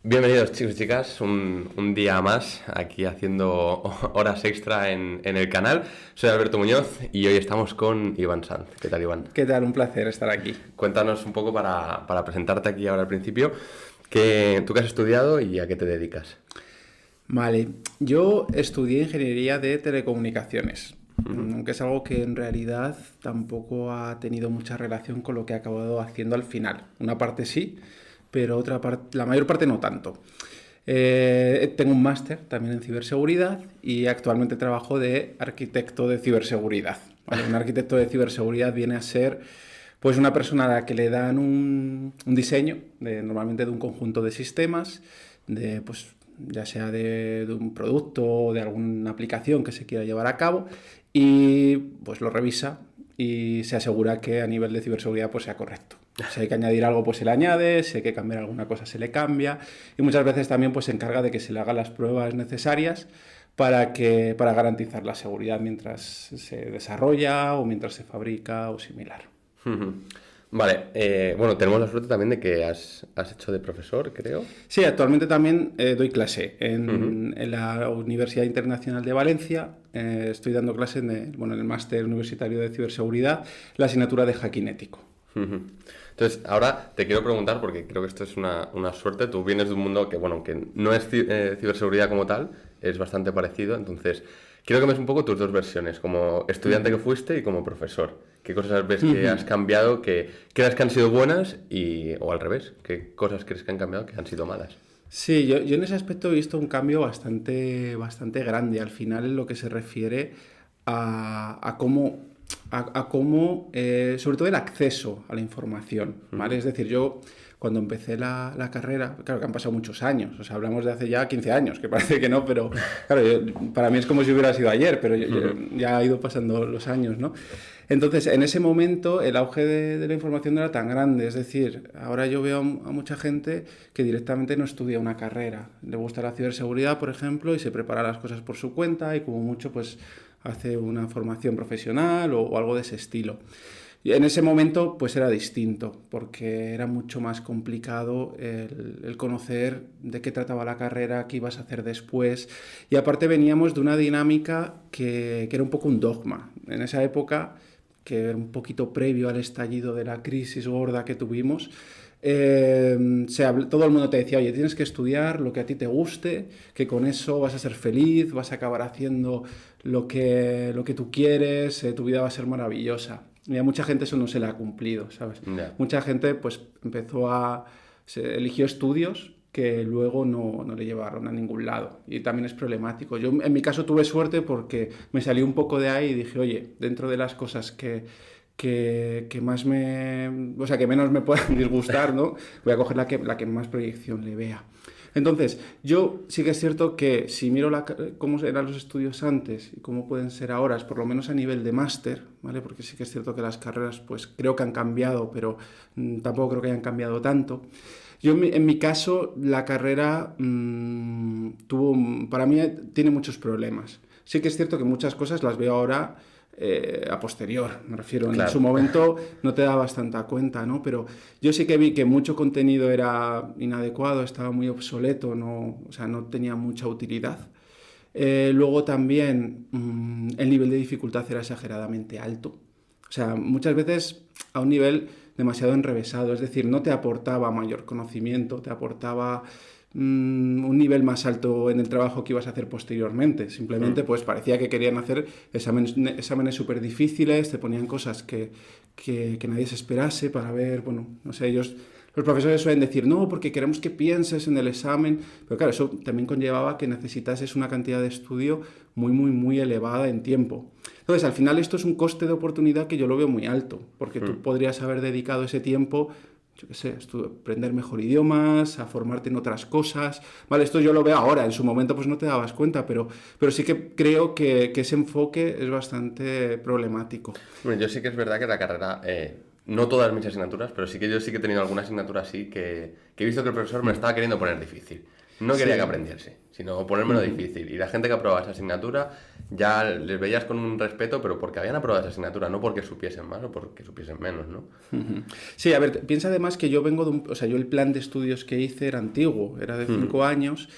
Bienvenidos chicos y chicas, un día más aquí haciendo horas extra en el canal. Soy Alberto Muñoz y hoy estamos con Iván Sanz. ¿Qué tal, Iván? ¿Qué tal? Un placer estar aquí. Cuéntanos un poco para presentarte aquí ahora al principio, tú qué has estudiado y a qué te dedicas. Vale, yo estudié Ingeniería de Telecomunicaciones, aunque es algo que en realidad tampoco ha tenido mucha relación con lo que he acabado haciendo al final. Una parte sí, pero otra parte, la mayor parte no tanto. Tengo un máster también en ciberseguridad y actualmente trabajo de arquitecto de ciberseguridad. ¿Vale? Un arquitecto de ciberseguridad viene a ser pues una persona a la que le dan un diseño, normalmente de un conjunto de sistemas, pues, ya sea de un producto o de alguna aplicación que se quiera llevar a cabo, y pues lo revisa y se asegura que a nivel de ciberseguridad pues sea correcto. Si hay que añadir algo, pues se le añade, si hay que cambiar alguna cosa, se le cambia, y muchas veces también pues se encarga de que se le hagan las pruebas necesarias para garantizar la seguridad mientras se desarrolla o mientras se fabrica o similar. Vale, bueno, tenemos la suerte también de que has hecho de profesor, creo. Sí, actualmente también doy clase en la Universidad Internacional de Valencia. Estoy dando clase en el máster universitario de ciberseguridad, la asignatura de hacking ético. Entonces, ahora te quiero preguntar, porque creo que esto es una suerte. Tú vienes de un mundo que, bueno, que no es ciberseguridad como tal, es bastante parecido. Entonces, quiero que me des un poco tus dos versiones, como estudiante que fuiste y como profesor. ¿Qué cosas ves que has cambiado, que crees que han sido buenas o al revés? ¿Qué cosas crees que han cambiado que han sido malas? Sí, yo en ese aspecto he visto un cambio bastante grande al final en lo que se refiere a cómo, sobre todo el acceso a la información, ¿vale? Es decir, yo cuando empecé la carrera, claro que han pasado muchos años, o sea, hablamos de hace ya 15 años, que parece que no, pero claro, para mí es como si hubiera sido ayer, pero ya ha ido pasando los años, ¿no? Entonces, en ese momento el auge de la información no era tan grande, es decir, ahora yo veo a mucha gente que directamente no estudia una carrera, le gusta la ciberseguridad, por ejemplo, y se prepara las cosas por su cuenta y como mucho pues hace una formación profesional o algo de ese estilo. Y en ese momento pues era distinto, porque era mucho más complicado el conocer de qué trataba la carrera, qué ibas a hacer después, y aparte veníamos de una dinámica que era un poco un dogma. En esa época, que era un poquito previo al estallido de la crisis gorda que tuvimos, todo el mundo te decía, oye, tienes que estudiar lo que a ti te guste, que con eso vas a ser feliz, vas a acabar haciendo lo que tú quieres, tu vida va a ser maravillosa. Y a mucha gente eso no se le ha cumplido, ¿sabes? Yeah. Mucha gente pues eligió estudios que luego no le llevaron a ningún lado, y también es problemático. Yo en mi caso tuve suerte porque me salí un poco de ahí y dije, oye, dentro de las cosas que más que menos me puedan disgustar, ¿no? Voy a coger la que más proyección le vea. Entonces, yo sí que es cierto que si miro cómo eran los estudios antes y cómo pueden ser ahora, por lo menos a nivel de máster, ¿vale? Porque sí que es cierto que las carreras pues creo que han cambiado, pero tampoco creo que hayan cambiado tanto. Yo en mi caso la carrera para mí tiene muchos problemas. Sí que es cierto que muchas cosas las veo ahora a posterior, me refiero. Claro. En su momento no te dabas tanta cuenta, ¿no? Pero yo sí que vi que mucho contenido era inadecuado, estaba muy obsoleto, no tenía mucha utilidad. Luego también el nivel de dificultad era exageradamente alto. O sea, muchas veces a un nivel demasiado enrevesado, es decir, no te aportaba mayor conocimiento, te aportaba un nivel más alto en el trabajo que ibas a hacer posteriormente. Simplemente pues parecía que querían hacer exámenes súper difíciles, te ponían cosas que nadie se esperase para ver, bueno, no sé, los profesores suelen decir, no, porque queremos que pienses en el examen, pero claro, eso también conllevaba que necesitases una cantidad de estudio muy, muy, muy elevada en tiempo. Entonces, al final esto es un coste de oportunidad que yo lo veo muy alto, porque tú podrías haber dedicado ese tiempo, yo qué sé, a aprender mejor idiomas, a formarte en otras cosas. Vale, esto yo lo veo ahora, en su momento pues no te dabas cuenta, pero sí que creo que ese enfoque es bastante problemático. Bueno, yo sí que es verdad que la carrera, no todas mis asignaturas, pero sí que yo sí que he tenido alguna asignatura así que he visto que el profesor me lo estaba queriendo poner difícil. No quería Sí. que aprendiese, sino ponérmelo difícil. Y la gente que aprobaba esa asignatura ya les veías con un respeto, pero porque habían aprobado esa asignatura, no porque supiesen más o porque supiesen menos, ¿no? Ujú. Sí, a ver, piensa además que yo vengo de o sea, yo el plan de estudios que hice era antiguo, era de 5 años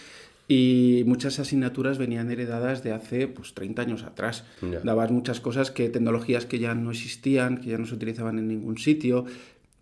y muchas asignaturas venían heredadas de hace pues 30 años atrás. Ya. Dabas muchas cosas tecnologías que ya no existían, que ya no se utilizaban en ningún sitio.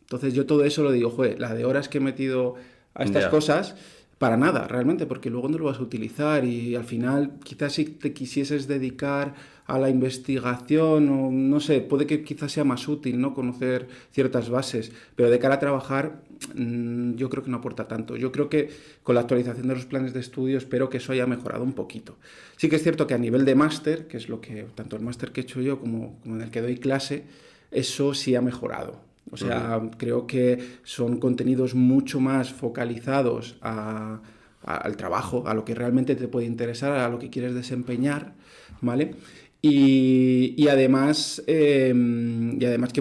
Entonces yo todo eso lo digo, joder, la de horas que he metido a estas Ya. cosas, para nada, realmente, porque luego no lo vas a utilizar y al final quizás si te quisieses dedicar a la investigación o no sé, puede que quizás sea más útil, ¿no? Conocer ciertas bases, pero de cara a trabajar yo creo que no aporta tanto. Yo creo que con la actualización de los planes de estudio espero que eso haya mejorado un poquito. Sí que es cierto que a nivel de máster, que es lo que tanto el máster que he hecho yo como en el que doy clase, eso sí ha mejorado. O sea, creo que son contenidos mucho más focalizados al trabajo, a lo que realmente te puede interesar, a lo que quieres desempeñar, ¿vale? Y además que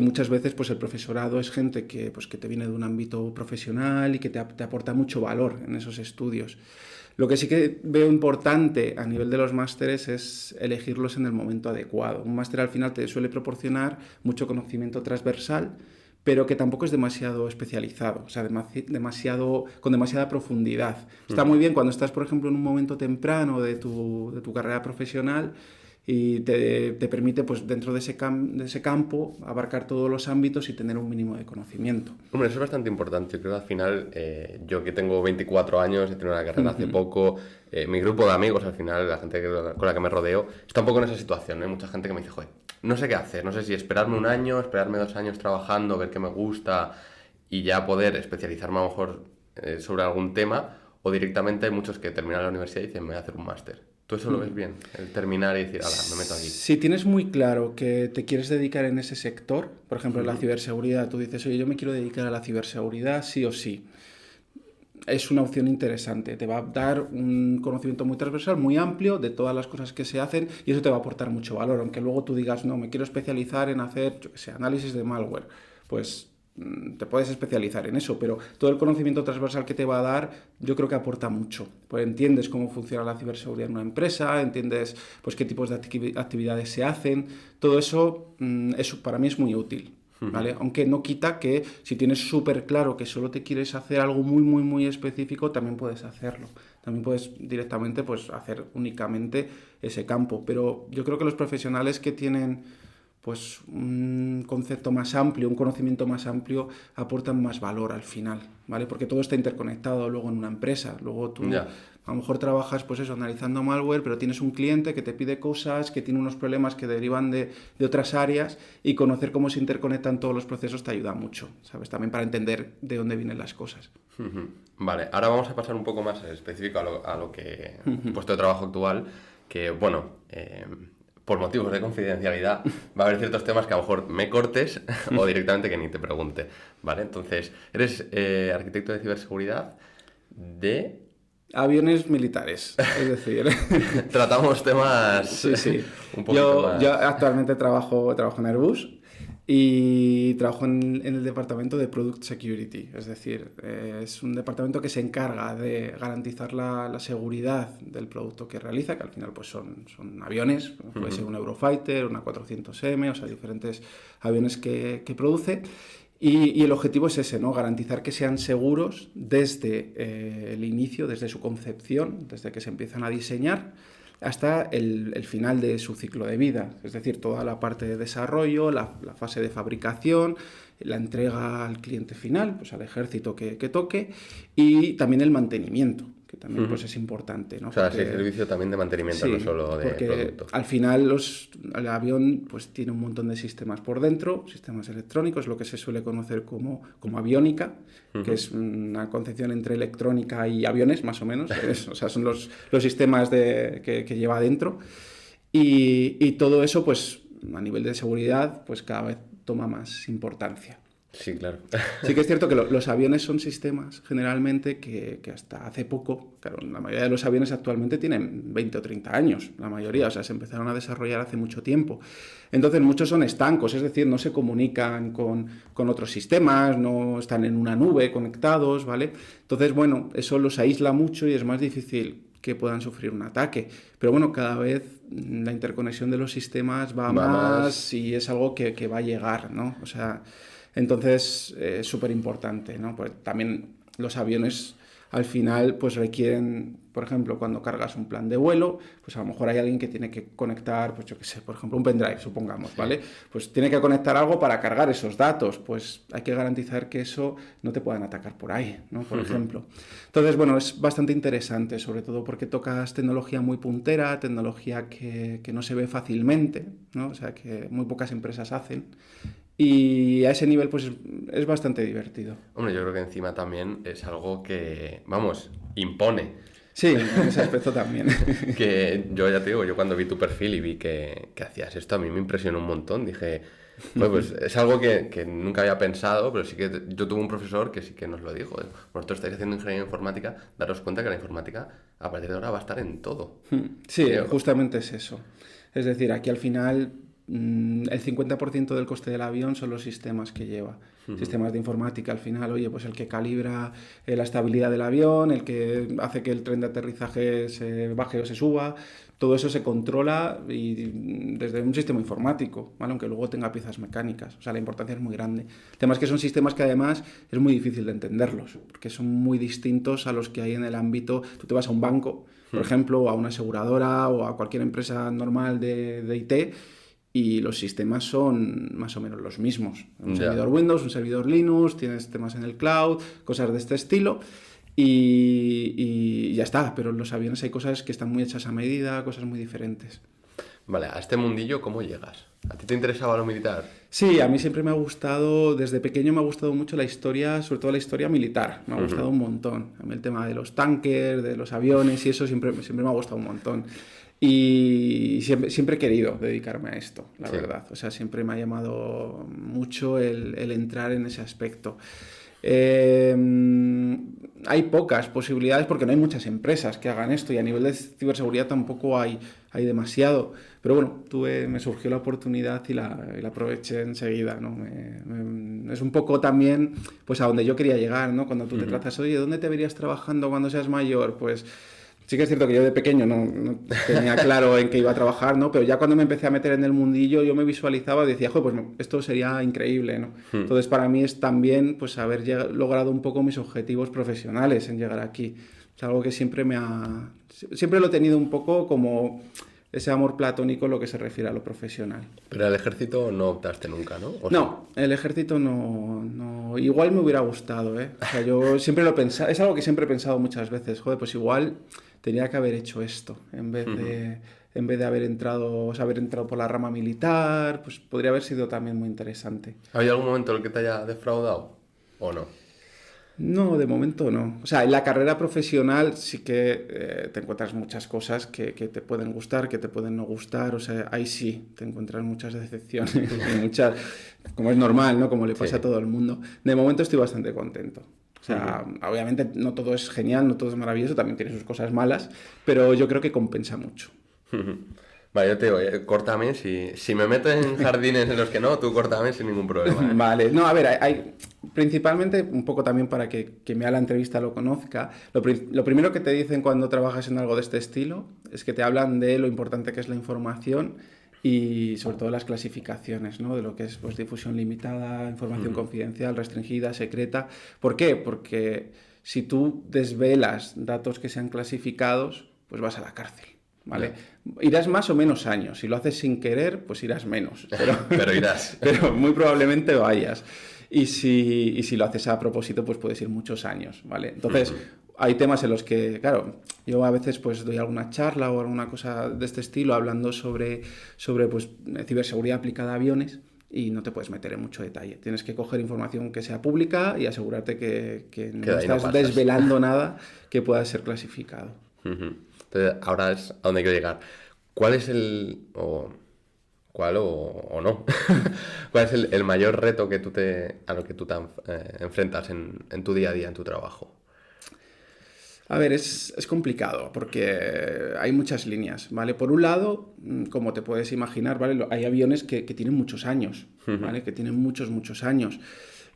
muchas veces pues el profesorado es gente que, pues, que te viene de un ámbito profesional y que te aporta mucho valor en esos estudios. Lo que sí que veo importante a nivel de los másteres es elegirlos en el momento adecuado. Un máster al final te suele proporcionar mucho conocimiento transversal, pero que tampoco es demasiado especializado, o sea, con demasiada profundidad. Está muy bien cuando estás, por ejemplo, en un momento temprano de tu carrera profesional y te permite, pues, dentro de ese campo, abarcar todos los ámbitos y tener un mínimo de conocimiento. Hombre, eso es bastante importante. Yo creo que al final, yo que tengo 24 años, he tenido una carrera hace poco, mi grupo de amigos, al final, la gente con la que me rodeo, está un poco en esa situación. Hay mucha gente que me dice, joder, no sé qué hacer, no sé si esperarme un año, esperarme 2 años trabajando, ver qué me gusta y ya poder especializarme a lo mejor sobre algún tema, o directamente hay muchos que terminan la universidad y dicen, me voy a hacer un máster. ¿Tú eso lo ves bien? El terminar y decir, ala, me meto aquí. Si tienes muy claro que te quieres dedicar en ese sector, por ejemplo, en la ciberseguridad, tú dices, oye, yo me quiero dedicar a la ciberseguridad sí o sí. Es una opción interesante, te va a dar un conocimiento muy transversal, muy amplio de todas las cosas que se hacen y eso te va a aportar mucho valor, aunque luego tú digas, no, me quiero especializar en hacer, yo qué sé, análisis de malware, pues te puedes especializar en eso, pero todo el conocimiento transversal que te va a dar yo creo que aporta mucho, pues entiendes cómo funciona la ciberseguridad en una empresa, entiendes pues qué tipos de actividades se hacen, todo eso, eso para mí es muy útil. ¿Vale? Aunque no quita que si tienes súper claro que solo te quieres hacer algo muy, muy, muy específico, también puedes hacerlo. También puedes directamente pues, hacer únicamente ese campo. Pero yo creo que los profesionales que tienen pues, un concepto más amplio, un conocimiento más amplio, aportan más valor al final, ¿vale? Porque todo está interconectado luego en una empresa. Luego tú a lo mejor trabajas pues eso, analizando malware, pero tienes un cliente que te pide cosas, que tiene unos problemas que derivan de otras áreas y conocer cómo se interconectan todos los procesos te ayuda mucho, ¿sabes? También para entender de dónde vienen las cosas. Vale, ahora vamos a pasar un poco más específico a lo que puesto de trabajo actual, que bueno, por motivos de confidencialidad va a haber ciertos temas que a lo mejor me cortes o directamente que ni te pregunte, ¿vale? Entonces, eres arquitecto de ciberseguridad de... Aviones militares, es decir... Tratamos temas sí. un poquito más... Yo actualmente trabajo en Airbus y trabajo en el departamento de Product Security, es decir, es un departamento que se encarga de garantizar la seguridad del producto que realiza, que al final pues son aviones, puede ser un Eurofighter, una 400M, o sea, diferentes aviones que produce. Y el objetivo es ese, ¿no? Garantizar que sean seguros desde el inicio, desde su concepción, desde que se empiezan a diseñar, hasta el final de su ciclo de vida. Es decir, toda la parte de desarrollo, la fase de fabricación, la entrega al cliente final, pues al ejército que toque, y también el mantenimiento, que también pues es importante, ¿no? O sea, porque, sí, servicio también de mantenimiento, no solo de porque producto. al final el avión pues tiene un montón de sistemas por dentro, sistemas electrónicos, lo que se suele conocer como aviónica, que es una concepción entre electrónica y aviones, más o menos. O sea, son los sistemas que lleva dentro. Y todo eso, pues a nivel de seguridad, pues cada vez toma más importancia. Sí, claro. Sí que es cierto que los aviones son sistemas generalmente que hasta hace poco, claro, la mayoría de los aviones actualmente tienen 20 o 30 años, la mayoría, o sea, se empezaron a desarrollar hace mucho tiempo. Entonces muchos son estancos, es decir, no se comunican con otros sistemas, no están en una nube conectados, ¿vale? Entonces, bueno, eso los aísla mucho y es más difícil que puedan sufrir un ataque. Pero bueno, cada vez la interconexión de los sistemas va más y es algo que va a llegar, ¿no? O sea, entonces es súper importante, ¿no? Porque también los aviones al final pues requieren, por ejemplo, cuando cargas un plan de vuelo, pues a lo mejor hay alguien que tiene que conectar, pues yo qué sé, por ejemplo, un pendrive, supongamos, ¿vale? Pues tiene que conectar algo para cargar esos datos, pues hay que garantizar que eso no te puedan atacar por ahí, ¿no? Por ejemplo. Entonces, bueno, es bastante interesante, sobre todo porque tocas tecnología muy puntera, tecnología que no se ve fácilmente, ¿no? O sea, que muy pocas empresas hacen. Y a ese nivel pues es bastante divertido. Hombre, yo creo que encima también es algo que, vamos, impone. Sí, en ese aspecto también. Que yo ya te digo, yo cuando vi tu perfil y vi que hacías esto, a mí me impresionó un montón. Dije, pues es algo que nunca había pensado, pero sí que yo tuve un profesor que sí que nos lo dijo. Vosotros estáis haciendo ingeniería informática, daros cuenta que la informática a partir de ahora va a estar en todo. Sí, justamente es eso. Es decir, aquí al final el 50% del coste del avión son los sistemas que lleva. Sistemas de informática al final, oye, pues el que calibra la estabilidad del avión, el que hace que el tren de aterrizaje se baje o se suba, todo eso se controla y desde un sistema informático, ¿vale? Aunque luego tenga piezas mecánicas. O sea, la importancia es muy grande. El tema es que son sistemas que además es muy difícil de entenderlos, porque son muy distintos a los que hay en el ámbito. Tú te vas a un banco, por ejemplo, o a una aseguradora o a cualquier empresa normal de IT, y los sistemas son más o menos los mismos. Un servidor Windows, un servidor Linux, tienes temas en el cloud, cosas de este estilo y ya está. Pero en los aviones hay cosas que están muy hechas a medida, cosas muy diferentes. Vale, a este mundillo, ¿cómo llegas? ¿A ti te interesaba lo militar? Sí, a mí siempre me ha gustado, desde pequeño me ha gustado mucho la historia, sobre todo la historia militar, me ha gustado un montón. A mí el tema de los tanques, de los aviones y eso siempre me ha gustado un montón. Y siempre he querido dedicarme a esto, la verdad. O sea, siempre me ha llamado mucho el entrar en ese aspecto. Hay pocas posibilidades porque no hay muchas empresas que hagan esto y a nivel de ciberseguridad tampoco hay demasiado. Pero bueno, me surgió la oportunidad y la aproveché enseguida, ¿no? Es un poco también pues a donde yo quería llegar, ¿no? Cuando tú te trazas, oye, ¿dónde te verías trabajando cuando seas mayor? Pues sí que es cierto que yo de pequeño no tenía claro en qué iba a trabajar, ¿no? Pero ya cuando me empecé a meter en el mundillo, yo me visualizaba y decía, pues esto sería increíble, ¿no? Entonces, para mí es también pues haber logrado un poco mis objetivos profesionales en llegar aquí. Es algo que siempre lo he tenido un poco como ese amor platónico en lo que se refiere a lo profesional. Pero al ejército no optaste nunca, ¿no? No, el ejército no. Igual me hubiera gustado, ¿eh? O sea, yo siempre lo he pensado, es algo que siempre he pensado muchas veces, joder, pues igual tenía que haber hecho esto en vez de haber entrado por la rama militar, pues podría haber sido también muy interesante. ¿Ha habido algún momento en el que te haya defraudado o no? No, de momento no. O sea, en la carrera profesional sí que te encuentras muchas cosas que te pueden gustar, que te pueden no gustar. O sea, ahí sí te encuentras muchas decepciones, muchas, como es normal, ¿no? Como le pasa a todo el mundo. De momento estoy bastante contento. O sea, obviamente no todo es genial, no todo es maravilloso, también tiene sus cosas malas, pero yo creo que compensa mucho. Vale, yo te digo, córtame, si me meto en jardines en los que no, tú córtame sin ningún problema. Vale, no, a ver, hay principalmente, un poco también para que me haga la entrevista lo conozca, lo primero que te dicen cuando trabajas en algo de este estilo es que te hablan de lo importante que es la información y sobre todo las clasificaciones, ¿no? De lo que es pues, difusión limitada, información confidencial, restringida, secreta. ¿Por qué? Porque si tú desvelas datos que sean clasificados, pues vas a la cárcel. ¿Vale? Irás más o menos años. Si lo haces sin querer, pues irás menos. Pero irás. Pero muy probablemente vayas. Y si lo haces a propósito, pues puedes ir muchos años, ¿vale? Entonces, hay temas en los que, claro, yo a veces pues doy alguna charla o alguna cosa de este estilo hablando sobre pues, ciberseguridad aplicada a aviones y no te puedes meter en mucho detalle. Tienes que coger información que sea pública y asegurarte que no estás desvelando nada que pueda ser clasificado. Entonces, ahora es a donde quiero llegar. ¿Cuál ¿Cuál o no? ¿Cuál es el mayor reto que a lo que tú te enfrentas en tu día a día, en tu trabajo? A ver, es complicado porque hay muchas líneas, ¿vale? Por un lado, como te puedes imaginar, ¿vale? Hay aviones que tienen muchos años, ¿vale? Que tienen muchos años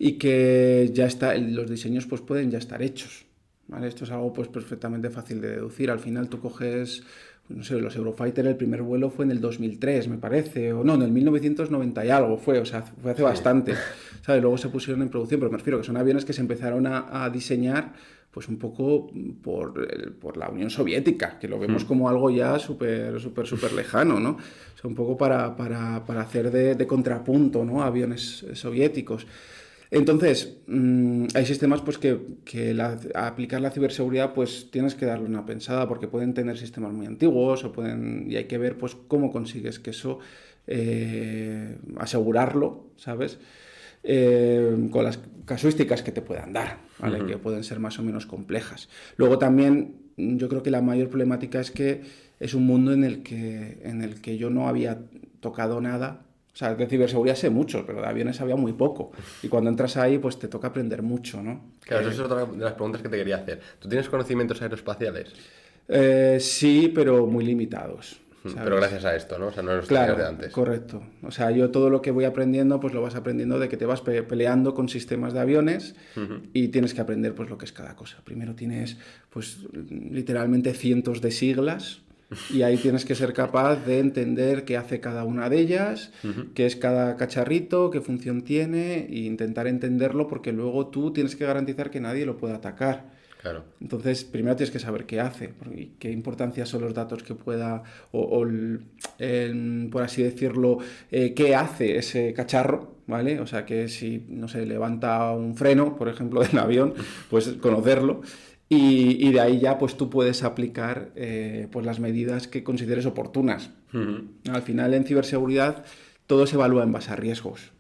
y que ya los diseños pues pueden ya estar hechos, ¿vale? Esto es algo pues perfectamente fácil de deducir. Al final tú coges, no sé, los Eurofighter, el primer vuelo fue en el 2003, me parece, o no, en el 1990 y algo fue, o sea, fue hace bastante, ¿sabes? Luego se pusieron en producción, pero me refiero que son aviones que se empezaron a diseñar pues un poco por la Unión Soviética, que lo vemos como algo ya súper lejano, ¿no? O sea, un poco para hacer de contrapunto, ¿no? A aviones soviéticos. Entonces, hay sistemas pues que aplicar la ciberseguridad pues tienes que darle una pensada porque pueden tener sistemas muy antiguos y hay que ver pues cómo consigues que eso asegurarlo, ¿sabes? Con las casuísticas que te puedan dar, ¿vale? Que pueden ser más o menos complejas. Luego también yo creo que la mayor problemática es que es un mundo en el que yo no había tocado nada. O sea, de ciberseguridad sé mucho, pero de aviones sabía muy poco. Y cuando entras ahí, pues te toca aprender mucho, ¿no? Claro, eso es otra de las preguntas que te quería hacer. ¿Tú tienes conocimientos aeroespaciales? Sí, pero muy limitados. ¿Sabes? Pero gracias a esto, ¿no? O sea, no los Claro, tenías de antes. correcto. O sea, yo todo lo que voy aprendiendo, pues lo vas aprendiendo de que te vas peleando con sistemas de aviones y tienes que aprender pues lo que es cada cosa. Primero tienes, pues, literalmente cientos de siglas y ahí tienes que ser capaz de entender qué hace cada una de ellas, qué es cada cacharrito, qué función tiene e intentar entenderlo porque luego tú tienes que garantizar que nadie lo pueda atacar. Claro. Entonces, primero tienes que saber qué hace y qué importancia son los datos que pueda, por así decirlo, qué hace ese cacharro, ¿vale? O sea, que si, no sé, levanta un freno, por ejemplo, del avión, pues conocerlo. Y de ahí ya pues tú puedes aplicar pues las medidas que consideres oportunas. Al final, en ciberseguridad, todo se evalúa en base a riesgos.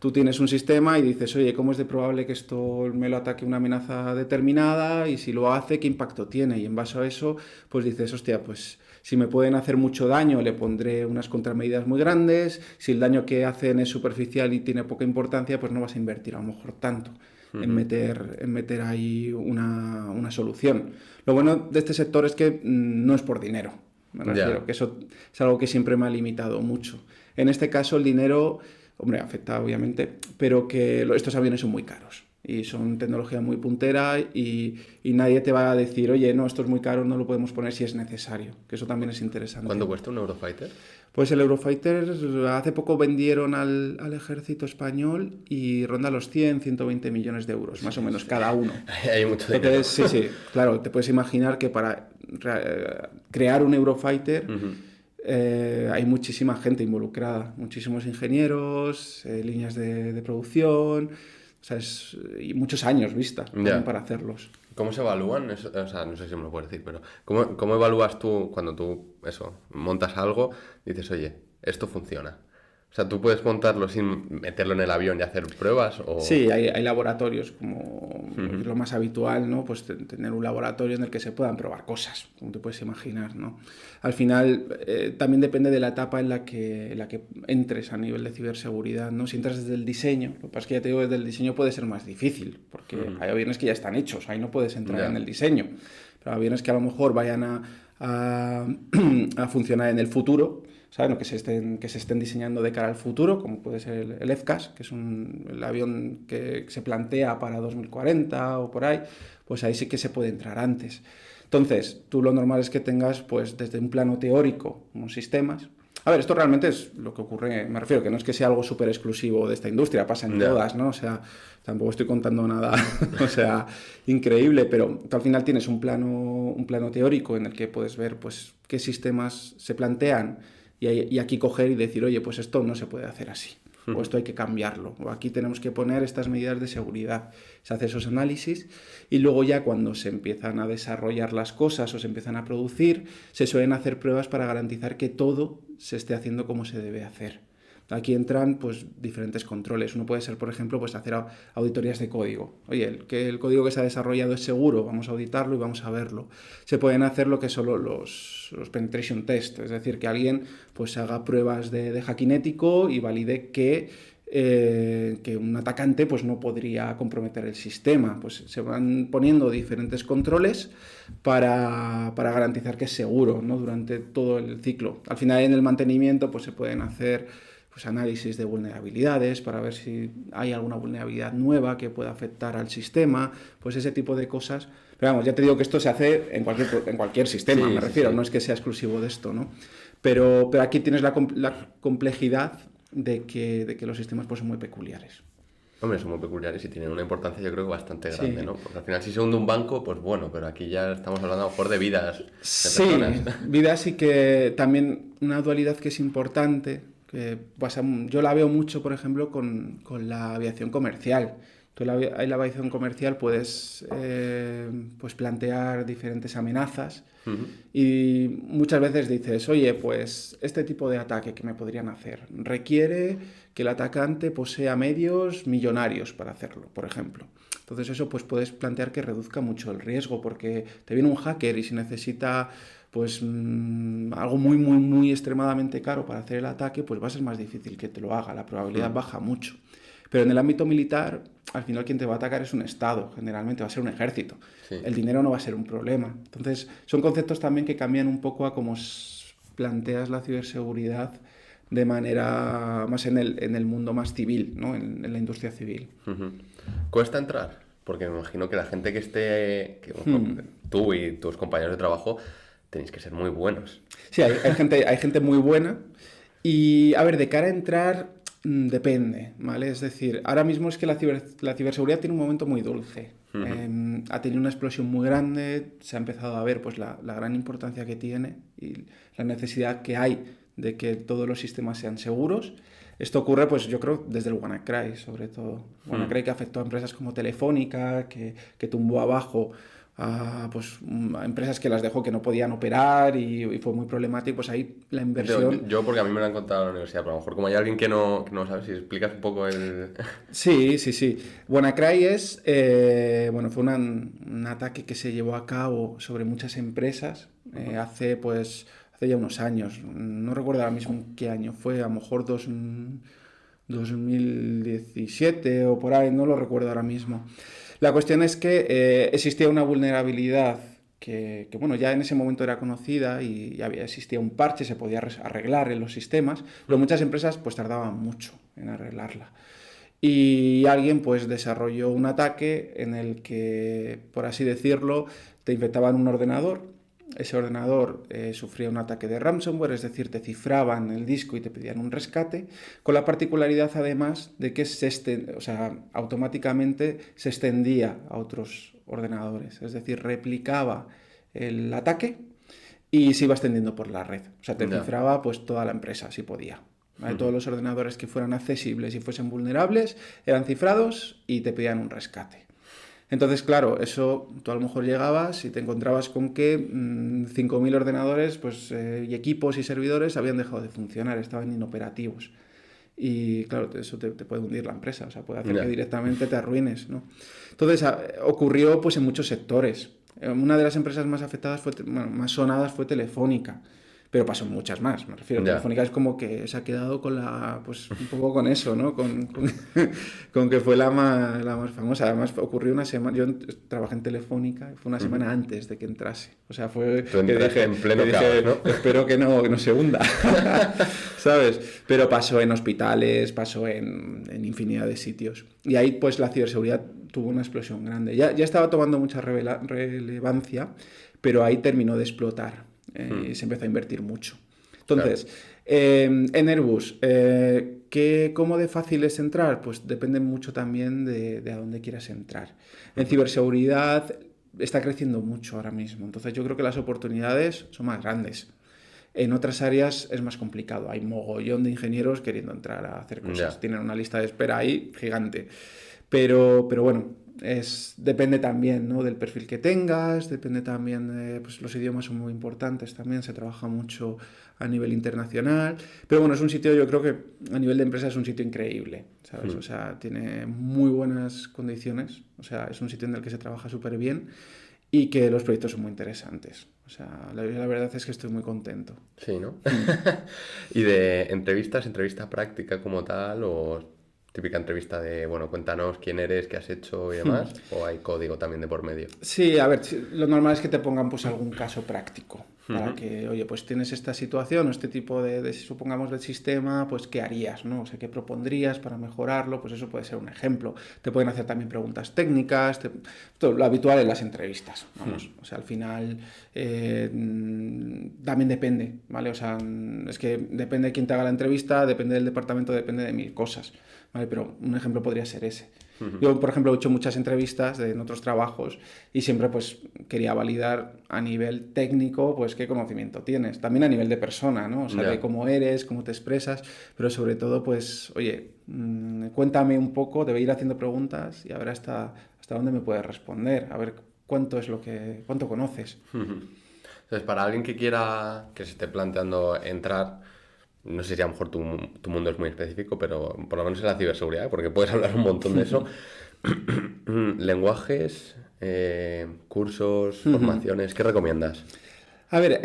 Tú tienes un sistema y dices, oye, ¿cómo es de probable que esto me lo ataque una amenaza determinada? Y si lo hace, ¿qué impacto tiene? Y en base a eso, pues dices, hostia, pues si me pueden hacer mucho daño, le pondré unas contramedidas muy grandes. Si el daño que hacen es superficial y tiene poca importancia, pues no vas a invertir a lo mejor tanto en meter ahí una solución. Lo bueno de este sector es que no es por dinero. Me refiero que eso es algo que siempre me ha limitado mucho. En este caso el dinero, hombre, afecta obviamente, pero que estos aviones son muy caros y son tecnología muy puntera y nadie te va a decir, oye, no, esto es muy caro, no lo podemos poner si es necesario, que eso también es interesante. ¿Cuánto cuesta un Eurofighter? Pues el Eurofighter hace poco vendieron al ejército español y ronda los 120 millones de euros, más o menos, cada uno. Hay mucho dinero. Entonces, sí, claro, te puedes imaginar que para crear un Eurofighter hay muchísima gente involucrada, muchísimos ingenieros, líneas de producción, o sea, y muchos años vista para hacerlos. ¿Cómo se evalúan? O sea, no sé si me lo puedes decir, pero ¿cómo evalúas tú cuando tú, montas algo y dices, oye, esto funciona? O sea, ¿tú puedes montarlo sin meterlo en el avión y hacer pruebas? ¿O? Sí, hay laboratorios como es lo más habitual, ¿no? Pues tener un laboratorio en el que se puedan probar cosas, como te puedes imaginar, ¿no? Al final, también depende de la etapa en la que entres a nivel de ciberseguridad, ¿no? Si entras desde el diseño, lo que pasa es que ya te digo, desde el diseño puede ser más difícil, porque hay aviones que ya están hechos, ahí no puedes entrar en el diseño, pero aviones que a lo mejor vayan a funcionar en el futuro, ¿saben? Que se estén diseñando de cara al futuro, como puede ser el FCAS, que es el avión que se plantea para 2040 o por ahí, pues ahí sí que se puede entrar antes. Entonces, tú lo normal es que tengas, pues desde un plano teórico, unos sistemas. A ver, esto realmente es lo que ocurre, me refiero, que no es que sea algo súper exclusivo de esta industria, pasa en todas, ¿no? O sea, tampoco estoy contando nada, o sea, increíble, pero tú al final tienes un plano teórico en el que puedes ver, pues, qué sistemas se plantean y aquí coger y decir, oye, pues esto no se puede hacer así, o esto hay que cambiarlo, o aquí tenemos que poner estas medidas de seguridad. Se hace esos análisis y luego ya cuando se empiezan a desarrollar las cosas o se empiezan a producir, se suelen hacer pruebas para garantizar que todo se esté haciendo como se debe hacer. Aquí entran pues diferentes controles. Uno puede ser, por ejemplo, pues hacer auditorías de código. Oye, que el código que se ha desarrollado es seguro, vamos a auditarlo y vamos a verlo. Se pueden hacer lo que son los penetration test, es decir, que alguien pues haga pruebas de hacking ético y valide que un atacante pues no podría comprometer el sistema. Pues se van poniendo diferentes controles para garantizar que es seguro, ¿no? Durante todo el ciclo. Al final, en el mantenimiento pues se pueden hacer pues análisis de vulnerabilidades para ver si hay alguna vulnerabilidad nueva que pueda afectar al sistema, pues ese tipo de cosas. Pero vamos, ya te digo que esto se hace en cualquier sistema, me refiero, no es que sea exclusivo de esto, ¿no? Pero aquí tienes la complejidad de que los sistemas pues son muy peculiares. Hombre, son muy peculiares y tienen una importancia, yo creo, bastante grande, ¿no? Porque al final, si se hunde un banco, pues bueno, pero aquí ya estamos hablando a lo mejor de vidas de personas. Sí, vidas, y que también una dualidad que es importante, que yo la veo mucho, por ejemplo, con la aviación comercial. Tú en la aviación comercial puedes pues plantear diferentes amenazas y muchas veces dices, oye, pues este tipo de ataque que me podrían hacer requiere que el atacante posea medios millonarios para hacerlo, por ejemplo. Entonces eso pues puedes plantear que reduzca mucho el riesgo, porque te viene un hacker y si necesita pues algo muy, muy, muy extremadamente caro para hacer el ataque, pues va a ser más difícil que te lo haga, la probabilidad baja mucho. Pero en el ámbito militar, al final quien te va a atacar es un Estado, generalmente va a ser un ejército. Sí. El dinero no va a ser un problema. Entonces, son conceptos también que cambian un poco a cómo planteas la ciberseguridad de manera más en el mundo más civil, ¿no? En la industria civil. ¿Cuesta entrar? Porque me imagino que la gente que esté, tú y tus compañeros de trabajo, tenéis que ser muy buenos. Sí, hay gente muy buena. Y, a ver, de cara a entrar, depende, ¿vale? Es decir, ahora mismo es que la ciberseguridad tiene un momento muy dulce. Ha tenido una explosión muy grande, se ha empezado a ver pues la gran importancia que tiene y la necesidad que hay de que todos los sistemas sean seguros. Esto ocurre, pues yo creo, desde el WannaCry, sobre todo. WannaCry, que afectó a empresas como Telefónica, que tumbó abajo a empresas que las dejó que no podían operar y fue muy problemático. Pues ahí la inversión... Yo porque a mí me lo han contado en la universidad, pero a lo mejor como hay alguien que no sabe, si explicas un poco el... Sí. WannaCry fue un ataque que se llevó a cabo sobre muchas empresas hace ya unos años. No recuerdo ahora mismo en qué año fue, a lo mejor 2017 o por ahí, no lo recuerdo ahora mismo. La cuestión es que existía una vulnerabilidad que ya en ese momento era conocida y existía un parche, se podía arreglar en los sistemas, pero muchas empresas pues tardaban mucho en arreglarla. Y alguien pues desarrolló un ataque en el que, por así decirlo, te infectaban un ordenador. Ese ordenador sufría un ataque de ransomware, es decir, te cifraban el disco y te pedían un rescate, con la particularidad además de que automáticamente se extendía a otros ordenadores, es decir, replicaba el ataque y se iba extendiendo por la red. O sea, te cifraba pues toda la empresa, si podía. ¿Vale? Todos los ordenadores que fueran accesibles y fuesen vulnerables eran cifrados y te pedían un rescate. Entonces, claro, eso tú a lo mejor llegabas y te encontrabas con que 5.000 ordenadores y equipos y servidores habían dejado de funcionar, estaban inoperativos. Y claro, eso te puede hundir la empresa, o sea, puede hacer que directamente te arruines, ¿no? Entonces, ocurrió pues en muchos sectores. Una de las empresas más afectadas, más sonadas, fue Telefónica. Pero pasó muchas más, me refiero. Telefónica es como que se ha quedado con un poco con eso, ¿no? Con que fue la más famosa. Además, ocurrió una semana... Yo trabajé en Telefónica y fue una semana antes de que entrase. O sea, fue... Tú entraste en pleno caos, ¿no? Espero que no se hunda, ¿sabes? Pero pasó en hospitales, pasó en infinidad de sitios. Y ahí, pues, la ciberseguridad tuvo una explosión grande. Ya estaba tomando mucha relevancia, pero ahí terminó de explotar. Y se empezó a invertir mucho. Entonces, en Airbus, ¿cómo de fácil es entrar? Pues depende mucho también de a dónde quieras entrar. En ciberseguridad está creciendo mucho ahora mismo, entonces yo creo que las oportunidades son más grandes. En otras áreas es más complicado, hay mogollón de ingenieros queriendo entrar a hacer cosas, tienen una lista de espera ahí gigante. Pero bueno, depende también, ¿no? del perfil que tengas, depende también, pues los idiomas son muy importantes también, se trabaja mucho a nivel internacional, pero bueno, es un sitio, yo creo que a nivel de empresa es un sitio increíble, ¿sabes? O sea, tiene muy buenas condiciones, o sea, es un sitio en el que se trabaja súper bien y que los proyectos son muy interesantes. O sea, la verdad es que estoy muy contento. Sí, ¿no? ¿Y de entrevistas, entrevista práctica como tal o típica entrevista de, bueno, cuéntanos quién eres, qué has hecho y demás? ¿O hay código también de por medio? Sí, a ver, lo normal es que te pongan pues algún caso práctico para que, oye, pues tienes esta situación o este tipo supongamos, del sistema, pues ¿qué harías, no? O sea, ¿qué propondrías para mejorarlo? Pues eso puede ser un ejemplo. Te pueden hacer también preguntas técnicas, todo lo habitual en las entrevistas, vamos. O sea, al final también depende, ¿vale? O sea, es que depende de quién te haga la entrevista, depende del departamento, depende de mil cosas, ¿vale? Pero un ejemplo podría ser ese. Yo, por ejemplo, he hecho muchas entrevistas en otros trabajos y siempre pues quería validar a nivel técnico pues qué conocimiento tienes. También a nivel de persona, ¿no? O sea, de cómo eres, cómo te expresas, pero sobre todo pues, oye, cuéntame un poco, te voy a ir haciendo preguntas y a ver hasta dónde me puedes responder, a ver cuánto conoces. Entonces, para alguien que quiera, que se esté planteando entrar, no sé si a lo mejor tu mundo es muy específico, pero por lo menos en la ciberseguridad, porque puedes hablar un montón de eso. Lenguajes, cursos, formaciones, ¿qué recomiendas? A ver,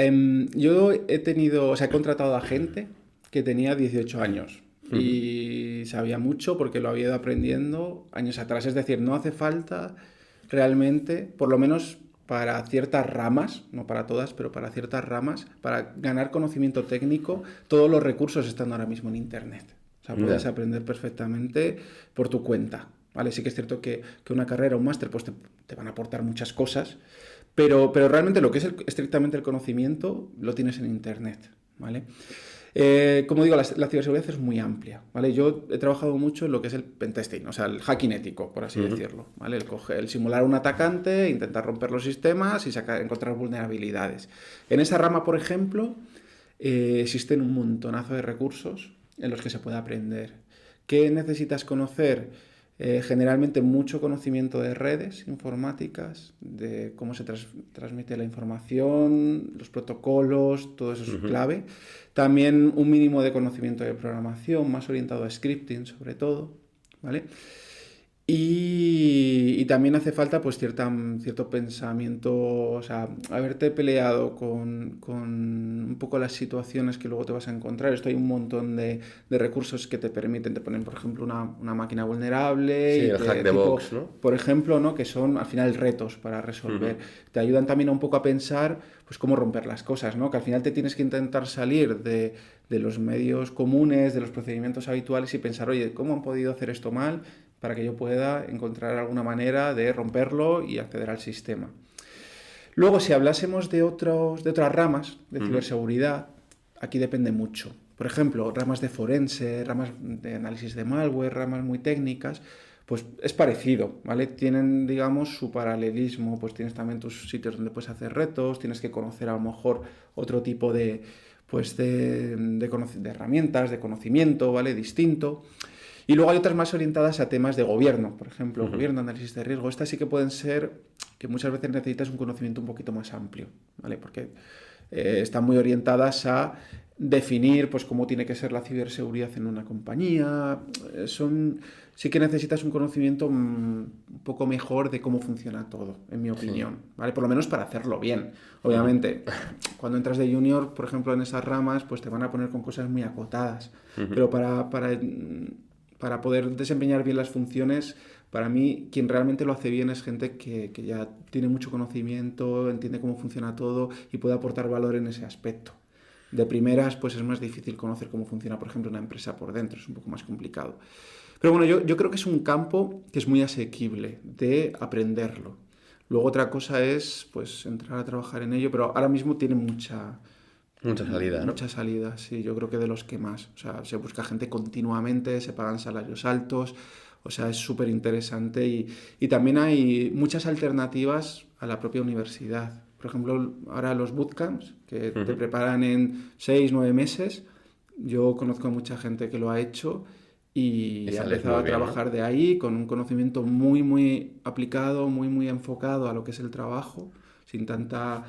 yo he contratado a gente que tenía 18 años y sabía mucho porque lo había ido aprendiendo años atrás. Es decir, no hace falta realmente, por lo menos para ciertas ramas, no para todas, pero para ciertas ramas, para ganar conocimiento técnico, todos los recursos están ahora mismo en Internet. O sea, puedes aprender perfectamente por tu cuenta, ¿vale? Sí que es cierto que una carrera o un máster pues te van a aportar muchas cosas, pero realmente lo que es estrictamente el conocimiento lo tienes en Internet, ¿vale? Como digo, la ciberseguridad es muy amplia, ¿vale? Yo he trabajado mucho en lo que es el pentesting, o sea, el hacking ético, por así decirlo, ¿vale? El simular un atacante, intentar romper los sistemas y encontrar vulnerabilidades. En esa rama, por ejemplo, existen un montonazo de recursos en los que se puede aprender. ¿Qué necesitas conocer? Generalmente mucho conocimiento de redes informáticas, de cómo se transmite la información, los protocolos, todo eso es clave. También un mínimo de conocimiento de programación, más orientado a scripting sobre todo, ¿vale? Y también hace falta pues cierto pensamiento, o sea, haberte peleado con un poco las situaciones que luego te vas a encontrar. Esto hay un montón de recursos que te permiten, te ponen por ejemplo una máquina vulnerable. Sí, el hack de box, ¿no? Por ejemplo, ¿no? Que son al final retos para resolver. Te ayudan también un poco a pensar pues cómo romper las cosas, ¿no? Que al final te tienes que intentar salir de los medios comunes, de los procedimientos habituales y pensar, oye, ¿cómo han podido hacer esto mal? Para que yo pueda encontrar alguna manera de romperlo y acceder al sistema. Luego, si hablásemos de otras ramas de ciberseguridad, aquí depende mucho. Por ejemplo, ramas de forense, ramas de análisis de malware, ramas muy técnicas, pues es parecido, ¿vale? Tienen, digamos, su paralelismo, pues tienes también tus sitios donde puedes hacer retos, tienes que conocer a lo mejor otro tipo de herramientas, de conocimiento, ¿vale? Distinto. Y luego hay otras más orientadas a temas de gobierno, por ejemplo, gobierno, análisis de riesgo. Estas sí que pueden ser que muchas veces necesitas un conocimiento un poquito más amplio, ¿vale? Porque están muy orientadas a definir pues cómo tiene que ser la ciberseguridad en una compañía. Sí que necesitas un conocimiento un poco mejor de cómo funciona todo, en mi opinión, ¿vale? Por lo menos para hacerlo bien. Obviamente, cuando entras de junior, por ejemplo, en esas ramas, pues te van a poner con cosas muy acotadas. Pero para poder desempeñar bien las funciones, para mí, quien realmente lo hace bien es gente que ya tiene mucho conocimiento, entiende cómo funciona todo y puede aportar valor en ese aspecto. De primeras, pues es más difícil conocer cómo funciona, por ejemplo, una empresa por dentro, es un poco más complicado. Pero bueno, yo creo que es un campo que es muy asequible de aprenderlo. Luego otra cosa es pues entrar a trabajar en ello, pero ahora mismo tiene mucha salida, ¿no? Mucha salida, sí, yo creo que de los que más. O sea, se busca gente continuamente, se pagan salarios altos, o sea, es súper interesante y también hay muchas alternativas a la propia universidad. Por ejemplo, ahora los bootcamps, que te preparan en 6, 9 meses, yo conozco a mucha gente que lo ha hecho y ha sales empezado muy a bien, trabajar ¿no? de ahí con un conocimiento muy, muy aplicado, muy, muy enfocado a lo que es el trabajo, sin tanta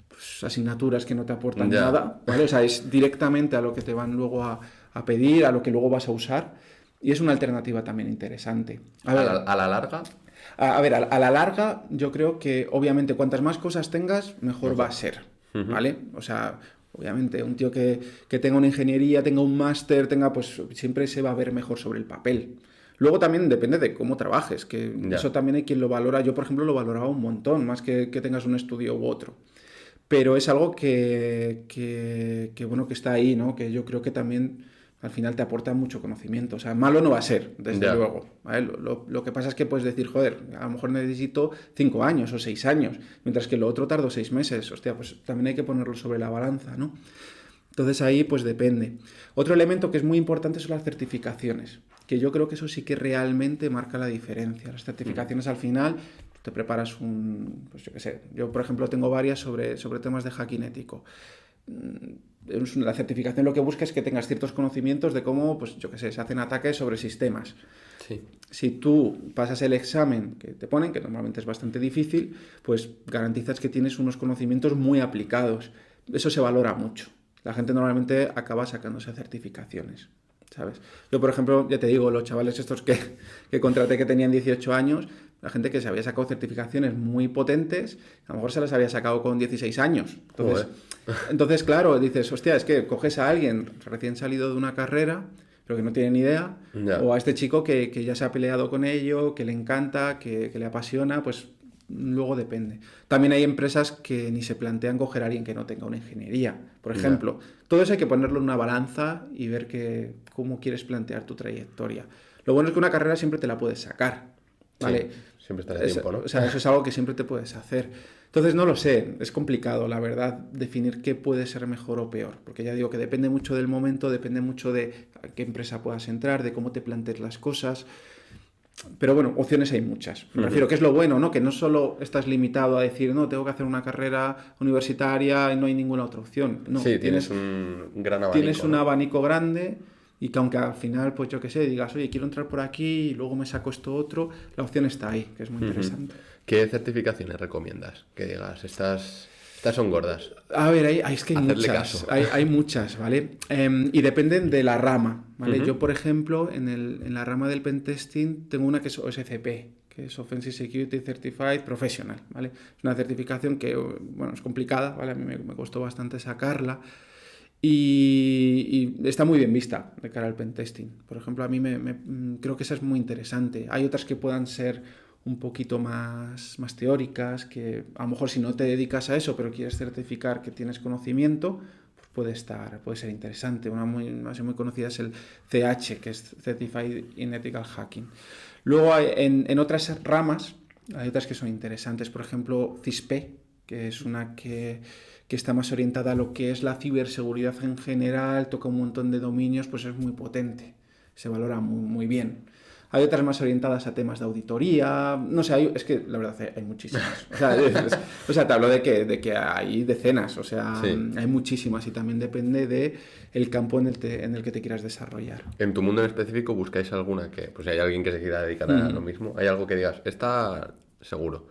pues, asignaturas que no te aportan Ya. nada, ¿vale? O sea, es directamente a lo que te van luego a pedir, a lo que luego vas a usar, y es una alternativa también interesante. A A la, ver, a la larga, a la larga, yo creo que obviamente cuantas más cosas tengas, mejor va a mejor. ser, Ujú. ¿vale? O sea, obviamente un tío que tenga una ingeniería, tenga un máster, tenga, pues siempre se va a ver mejor sobre el papel. Luego también depende de cómo trabajes, que eso Ya. también hay quien lo valora. Yo, por ejemplo, lo valoraba un montón, más que tengas un estudio u otro. Pero es algo bueno, que está ahí, ¿no? Que yo creo que también al final te aporta mucho conocimiento. O sea, malo no va a ser, desde Ya. luego. ¿Vale? Lo que pasa es que puedes decir, joder, a lo mejor necesito 5 años o 6 años, mientras que lo otro tardo 6 meses. Hostia, pues también hay que ponerlo sobre la balanza, ¿no? Entonces ahí pues depende. Otro elemento que es muy importante son las certificaciones, que yo creo que eso sí que realmente marca la diferencia. Las certificaciones al final te preparas pues yo qué sé, yo por ejemplo tengo varias sobre temas de hacking ético. La certificación lo que busca es que tengas ciertos conocimientos de cómo, pues yo qué sé, se hacen ataques sobre sistemas. Sí. Si tú pasas el examen que te ponen, que normalmente es bastante difícil, pues garantizas que tienes unos conocimientos muy aplicados. Eso se valora mucho. La gente normalmente acaba sacándose certificaciones, ¿sabes? Yo, por ejemplo, ya te digo, los chavales estos que contraté que tenían 18 años, la gente que se había sacado certificaciones muy potentes, a lo mejor se las había sacado con 16 años. Entonces, Joder. entonces claro, dices, hostia, es que coges a alguien recién salido de una carrera, pero que no tiene ni idea, Ya. o a este chico que ya se ha peleado con ello, que le encanta, que le apasiona, pues luego depende. También hay empresas que ni se plantean coger a alguien que no tenga una ingeniería, por Ya. ejemplo. Todo eso hay que ponerlo en una balanza y ver cómo quieres plantear tu trayectoria. Lo bueno es que una carrera siempre te la puedes sacar, Sí. ¿vale? Siempre está de tiempo, ¿no? O sea, eso es algo que siempre te puedes hacer. Entonces, no lo sé, es complicado, la verdad, definir qué puede ser mejor o peor, porque ya digo que depende mucho del momento, depende mucho de a qué empresa puedas entrar, de cómo te plantees las cosas. Pero bueno, opciones hay muchas. Me refiero que es lo bueno, ¿no? Que no solo estás limitado a decir, no, tengo que hacer una carrera universitaria y no hay ninguna otra opción. No, Sí, tienes un gran tienes abanico, un ¿no? abanico grande y que aunque al final, pues yo qué sé, digas, oye, quiero entrar por aquí y luego me saco esto otro, la opción está ahí, que es muy interesante. ¿Qué certificaciones recomiendas? Que digas, estas son gordas. A ver, es que hay Hacerle muchas, caso. hay muchas, ¿vale? Y dependen de la rama, ¿vale? Ujú. Yo, por ejemplo, en la rama del pentesting tengo una que es OSCP, que es Offensive Security Certified Professional, ¿vale? Es una certificación que, bueno, es complicada, ¿vale? A mí me costó bastante sacarla y está muy bien vista de cara al pentesting. Por ejemplo, a mí creo que esa es muy interesante. Hay otras que puedan ser un poquito más teóricas, que a lo mejor si no te dedicas a eso, pero quieres certificar que tienes conocimiento, pues puede ser interesante. Una muy conocida es el CH, que es Certified in Ethical Hacking. Luego en otras ramas hay otras que son interesantes, por ejemplo CISP, que es una que está más orientada a lo que es la ciberseguridad en general, toca un montón de dominios, pues es muy potente, se valora muy bien. Hay otras más orientadas a temas de auditoría, no sé, es que la verdad hay muchísimas. O sea, te hablo de que hay decenas, o sea, Sí. hay muchísimas y también depende del campo en el que te quieras desarrollar. En tu mundo en específico, ¿buscáis alguna que, pues si hay alguien que se quiera dedicar a lo mismo? ¿Hay algo que digas, está seguro?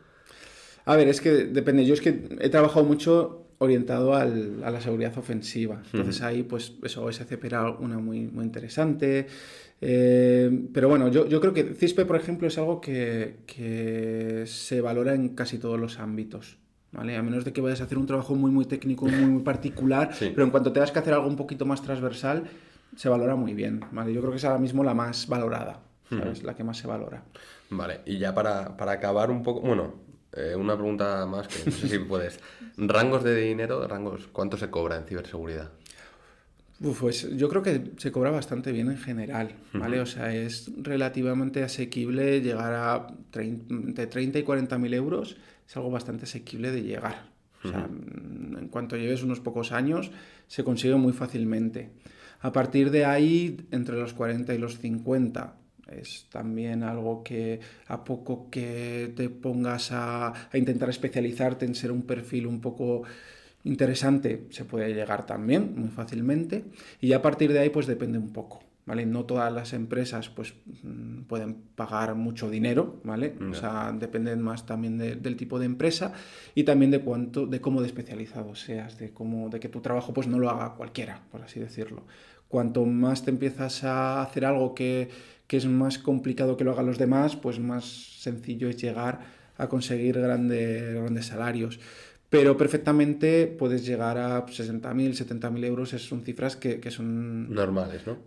A ver, es que depende. Yo es que he trabajado mucho orientado a la seguridad ofensiva. Entonces ahí, pues eso, OSCP era una muy interesante. Pero bueno, yo creo que CISP, por ejemplo, es algo que se valora en casi todos los ámbitos. ¿Vale? A menos de que vayas a hacer un trabajo muy técnico, muy particular, Sí. pero en cuanto tengas que hacer algo un poquito más transversal, se valora muy bien. ¿Vale? Yo creo que es ahora mismo la más valorada, ¿sabes? La que más se valora. Vale, y ya para acabar un poco, bueno, una pregunta más que no sé si puedes. ¿Rangos de dinero, cuánto se cobra en ciberseguridad? Pues yo creo que se cobra bastante bien en general, ¿vale? O sea, es relativamente asequible llegar a entre 30 y 40.000 euros, es algo bastante asequible de llegar. O sea, en cuanto lleves unos pocos años, se consigue muy fácilmente. A partir de ahí, entre los 40 y los 50, es también algo que a poco que te pongas a intentar especializarte en ser un perfil un poco interesante, se puede llegar también muy fácilmente, y a partir de ahí pues depende un poco, ¿vale? No todas las empresas pues pueden pagar mucho dinero, ¿vale? O sea, dependen más también del tipo de empresa y también de cómo de especializado seas, de que tu trabajo pues no lo haga cualquiera, por así decirlo. Cuanto más te empiezas a hacer algo que es más complicado que lo hagan los demás, pues más sencillo es llegar a conseguir grandes salarios. Pero perfectamente puedes llegar a 60.000, 70.000 euros, son cifras que son... Normales, ¿no?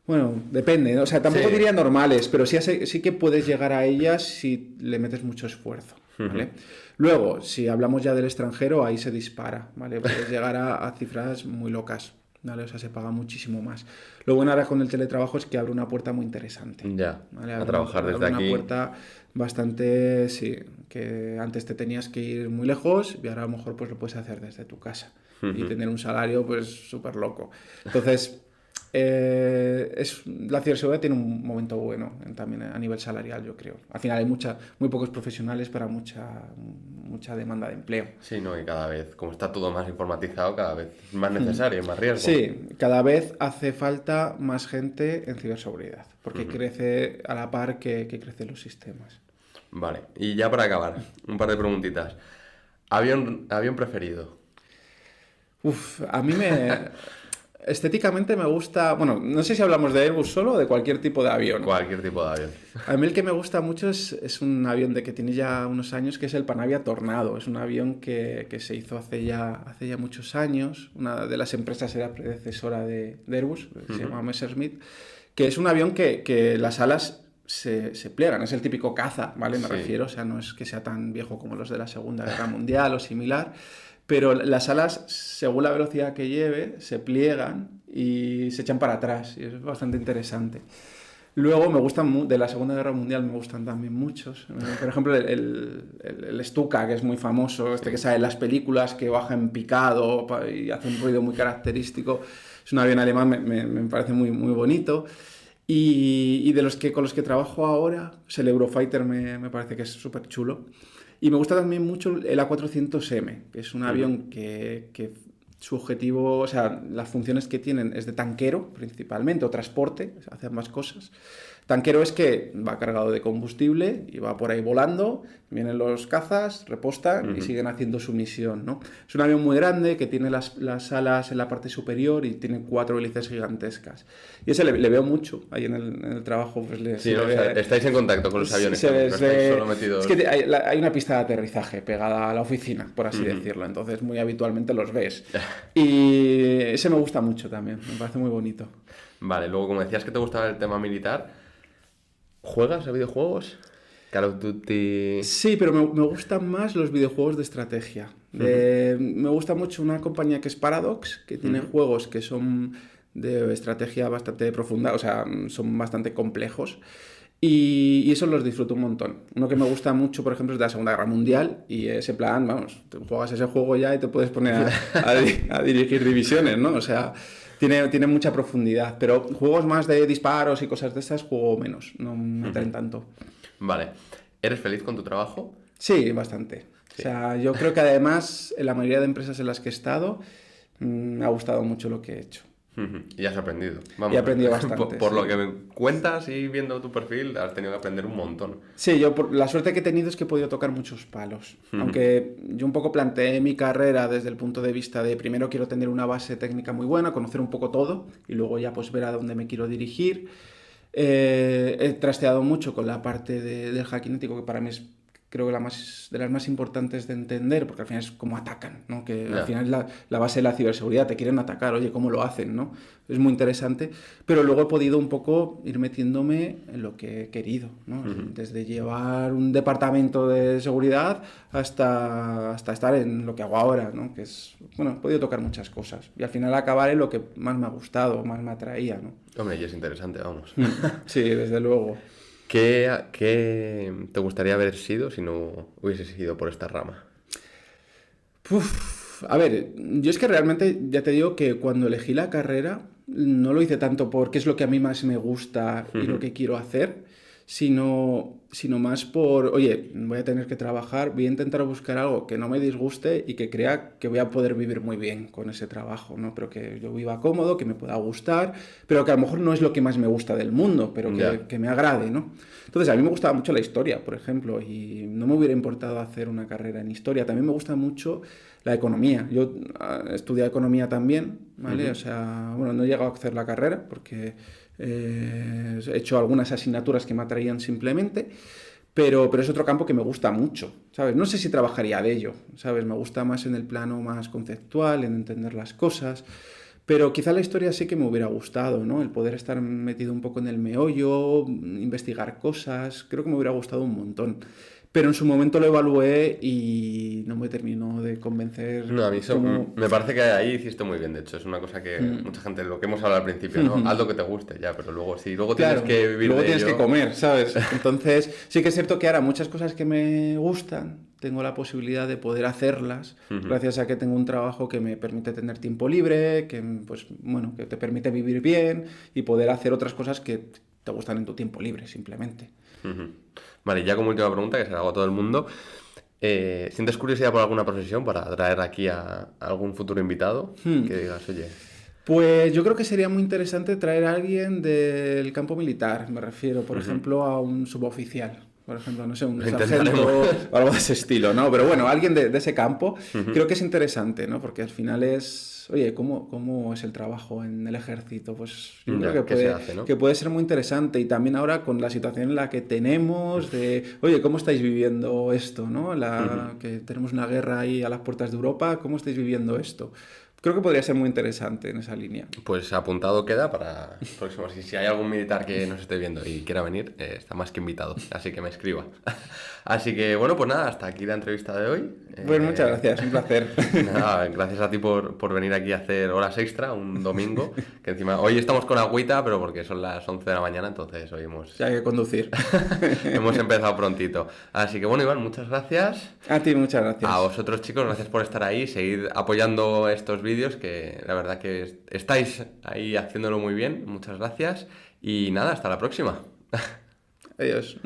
Bueno, depende, ¿no? O sea, tampoco diría normales, pero sí que puedes llegar a ellas si le metes mucho esfuerzo, ¿vale? Luego, si hablamos ya del extranjero, ahí se dispara, ¿vale? Puedes llegar a cifras muy locas, ¿vale? O sea, se paga muchísimo más. Lo bueno ahora con el teletrabajo es que abre una puerta muy interesante. Ya, ¿vale? a trabajar desde aquí. Una puerta bastante, sí, que antes te tenías que ir muy lejos y ahora a lo mejor pues lo puedes hacer desde tu casa y tener un salario pues súper loco. Entonces, la ciberseguridad tiene un momento bueno también a nivel salarial, yo creo. Al final hay muy pocos profesionales para mucha demanda de empleo. Sí, no, y cada vez, como está todo más informatizado, cada vez es más necesario y más riesgo. Sí, cada vez hace falta más gente en ciberseguridad, porque crece a la par que crecen los sistemas. Vale, y ya para acabar, un par de preguntitas. ¿Avión preferido? A mí estéticamente me gusta, bueno, no sé si hablamos de Airbus solo o de cualquier tipo de avión. Cualquier tipo de avión. A mí el que me gusta mucho es un avión que tiene ya unos años, que es el Panavia Tornado. Es un avión que se hizo hace ya muchos años. Una de las empresas era predecesora de Airbus, que se llama Messerschmitt, que es un avión que las alas se pliegan. Es el típico caza, ¿vale? Me refiero, o sea, no es que sea tan viejo como los de la Segunda Guerra Mundial o similar. Pero las alas, según la velocidad que lleve, se pliegan y se echan para atrás. Y es bastante interesante. Luego me gustan, de la Segunda Guerra Mundial me gustan también muchos. Por ejemplo, el Stuka, que es muy famoso, que sale en las películas, que baja en picado y hace un ruido muy característico. Es un avión alemán, me parece muy, muy bonito. Y con los que trabajo ahora, pues el Eurofighter me parece que es súper chulo. Y me gusta también mucho el A400M, que es un avión que su objetivo, o sea, las funciones que tienen es de tanquero principalmente, o transporte, hace ambas cosas. Tanquero es que va cargado de combustible y va por ahí volando, vienen los cazas, repostan y siguen haciendo su misión, ¿no? Es un avión muy grande que tiene las alas en la parte superior y tiene 4 hélices gigantescas. Y ese le veo mucho ahí en el trabajo. Pues estáis en contacto con los aviones, estáis solo metidos... Es que hay una pista de aterrizaje pegada a la oficina, por así decirlo, entonces muy habitualmente los ves. Y ese me gusta mucho también, me parece muy bonito. Vale, luego como decías que te gustaba el tema militar, ¿juegas a videojuegos? Call of Duty... Sí, pero me gustan más los videojuegos de estrategia. Me gusta mucho una compañía que es Paradox, que tiene juegos que son de estrategia bastante profunda, o sea, son bastante complejos. Y eso los disfruto un montón. Uno que me gusta mucho, por ejemplo, es de la Segunda Guerra Mundial, y ese plan, vamos, te juegas ese juego ya y te puedes poner a dirigir divisiones, ¿no? O sea... Tiene mucha profundidad, pero juegos más de disparos y cosas de esas juego menos, no me atraen tanto. Vale. ¿Eres feliz con tu trabajo? Sí, bastante. Sí. O sea, yo creo que además en la mayoría de empresas en las que he estado me ha gustado mucho lo que he hecho. Y has aprendido. Vamos, y he aprendido bastante. Por lo que me cuentas y viendo tu perfil, has tenido que aprender un montón. Sí, la suerte que he tenido es que he podido tocar muchos palos. Aunque yo un poco planteé mi carrera desde el punto de vista de primero quiero tener una base técnica muy buena, conocer un poco todo y luego ya pues ver a dónde me quiero dirigir. He trasteado mucho con la parte del hackinético, que para mí es creo que de las más importantes de entender, porque al final es cómo atacan, ¿no? Que al final es la base de la ciberseguridad, te quieren atacar, oye, ¿cómo lo hacen, no? Es muy interesante, pero luego he podido un poco ir metiéndome en lo que he querido, ¿no? Desde llevar un departamento de seguridad hasta estar en lo que hago ahora, ¿no? Que es, bueno, he podido tocar muchas cosas y al final acabar en lo que más me ha gustado, más me atraía, ¿no? Hombre, y es interesante, vamos. Sí, desde luego. ¿Qué te gustaría haber sido si no hubieses ido por esta rama? A ver, yo es que realmente ya te digo que cuando elegí la carrera no lo hice tanto porque es lo que a mí más me gusta y lo que quiero hacer, sino sino más por, oye, voy a tener que trabajar, voy a intentar buscar algo que no me disguste y que crea que voy a poder vivir muy bien con ese trabajo, ¿no? Pero que yo viva cómodo, que me pueda gustar, pero que a lo mejor no es lo que más me gusta del mundo, pero que me agrade, ¿no? Entonces, a mí me gustaba mucho la historia, por ejemplo, y no me hubiera importado hacer una carrera en historia. También me gusta mucho la economía. Yo estudié economía también, ¿vale? O sea, bueno, no he llegado a hacer la carrera porque he hecho algunas asignaturas que me atraían simplemente, pero es otro campo que me gusta mucho, ¿sabes? No sé si trabajaría de ello, ¿sabes? Me gusta más en el plano más conceptual, en entender las cosas, pero quizá la historia sí que me hubiera gustado, ¿no? El poder estar metido un poco en el meollo, investigar cosas, creo que me hubiera gustado un montón. Pero en su momento lo evalué y no me terminó de convencer. No, a mí eso me parece que ahí hiciste muy bien, de hecho. Es una cosa que mucha gente, lo que hemos hablado al principio, ¿no? Haz lo que te guste, ya, pero luego sí, luego tienes que vivir luego de tienes ello. que comer, ¿sabes? Entonces, sí que es cierto que ahora muchas cosas que me gustan, tengo la posibilidad de poder hacerlas, gracias a que tengo un trabajo que me permite tener tiempo libre, que, pues, bueno, que te permite vivir bien y poder hacer otras cosas que te gustan en tu tiempo libre, simplemente. Vale, ya como última pregunta, que se la hago a todo el mundo. ¿Sientes curiosidad por alguna profesión para traer aquí a algún futuro invitado? Que digas, oye... Pues yo creo que sería muy interesante traer a alguien del campo militar, me refiero, por ejemplo, a un suboficial. Por ejemplo, no sé, un sargento o algo de ese estilo, ¿no? Pero bueno, alguien de ese campo creo que es interesante, ¿no? Porque al final es, oye, ¿cómo es el trabajo en el ejército? Pues yo creo que puede ser muy interesante. Y también ahora con la situación en la que tenemos, de, oye, ¿cómo estáis viviendo esto, ¿no? Que tenemos una guerra ahí a las puertas de Europa, ¿cómo estáis viviendo esto? Creo que podría ser muy interesante en esa línea. Pues apuntado queda para próximos. Y si hay algún militar que nos esté viendo y quiera venir, está más que invitado. Así que me escriba. Así que, bueno, pues nada, hasta aquí la entrevista de hoy. Pues muchas gracias, un placer. Nada, gracias a ti por venir aquí a hacer horas extra un domingo. Que encima, hoy estamos con agüita, pero porque son las 11 de la mañana, entonces hoy hemos... Ya hay que conducir. Hemos empezado prontito. Así que, bueno, Iván, muchas gracias. A ti, muchas gracias. A vosotros, chicos, gracias por estar ahí, seguir apoyando estos vídeos, que la verdad que estáis ahí haciéndolo muy bien. Muchas gracias y nada, hasta la próxima. Adiós.